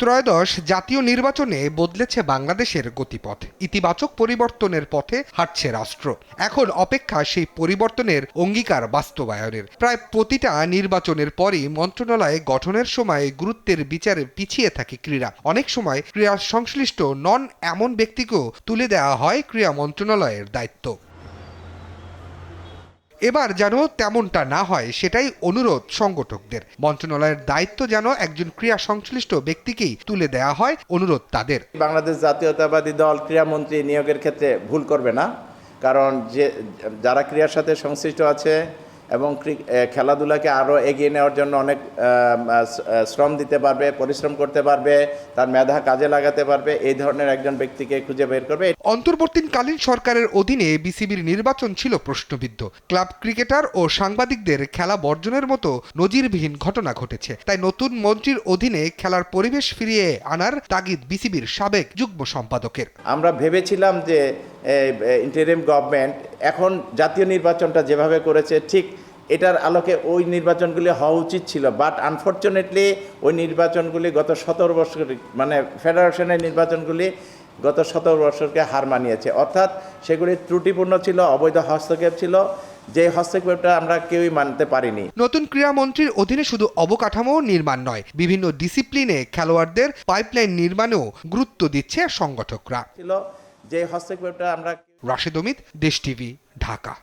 ত্রয়োদশ জাতীয় নির্বাচনে বদলেছে বাংলাদেশের গতিপথ। ইতিবাচক পরিবর্তনের পথে হাঁটছে রাষ্ট্র। এখন অপেক্ষা সেই পরিবর্তনের অঙ্গীকার বাস্তবায়নের। প্রায় প্রতিটা নির্বাচনের পরই মন্ত্রণালয় গঠনের সময় গুরুত্বের বিচারে পিছিয়ে থাকে ক্রীড়া। অনেক সময় ক্রীড়া সংশ্লিষ্ট নন এমন ব্যক্তিকেও তুলে দেওয়া হয় ক্রীড়া মন্ত্রণালয়ের দায়িত্ব। এবার যেন তেমনটা না হয় সেটাই অনুরোধ সংগঠকদের। মন্ত্রণালয়ের দায়িত্ব যেন একজন ক্রীড়া সংশ্লিষ্ট ব্যক্তিকেই তুলে দেওয়া হয়, অনুরোধ তাদের। বাংলাদেশ জাতীয়তাবাদী দল ক্রীড়ামন্ত্রী নিয়োগের ক্ষেত্রে ভুল করবে না, কারণ যারা ক্রীড়ার সাথে সংশ্লিষ্ট আছে এবং খেলাধুলাকে আরও এগিয়ে নেওয়ার জন্য অনেক শ্রম দিতে পারবে, পরিশ্রম করতে পারবে, তার মেধা কাজে লাগাতে পারবে, এই ধরনের একজন ব্যক্তিকে খুঁজে বের করবে। অন্তর্বর্তীকালীন সরকারের অধীনে বিসিবির নির্বাচন ছিল প্রশ্নবিদ্ধ। ক্লাব ক্রিকেটার ও সাংবাদিকদের খেলা বর্জনের মতো নজিরবিহীন ঘটনা ঘটেছে। তাই নতুন মন্ত্রীর অধীনে খেলার পরিবেশ ফিরিয়ে আনার তাগিদ বিসিবির সাবেক যুগ্ম সম্পাদকের। আমরা ভেবেছিলাম যে ইন্টারিম গভর্নমেন্ট এখন জাতীয় নির্বাচনটা যেভাবে করেছে ঠিক এটার আলোকে ওই নির্বাচনগুলি হওয়া উচিত ছিল, বাট আনফর্চুনেটলি ওই নির্বাচনগুলি গত 17 বছর মানে ফেডারেশনের নির্বাচনগুলি গত 17 বছরকে হার মানিয়েছে। অর্থাৎ সেগুলি ত্রুটিপূর্ণ ছিল, অবৈধ হস্তক্ষেপ ছিল, যে হস্তক্ষেপটা আমরা কেউই মানতে পারিনি। নতুন ক্রীড়ামন্ত্রীর অধীনে শুধু অবকাঠামো নির্মাণ নয়, বিভিন্ন ডিসিপ্লিনে খেলোয়াড়দের পাইপলাইন নির্মাণেও গুরুত্ব দিচ্ছে সংগঠকরা। ছিল যে হস্তক্ষেপটা আমরা। রাশেদ অমিত, দেশ টিভি, ঢাকা।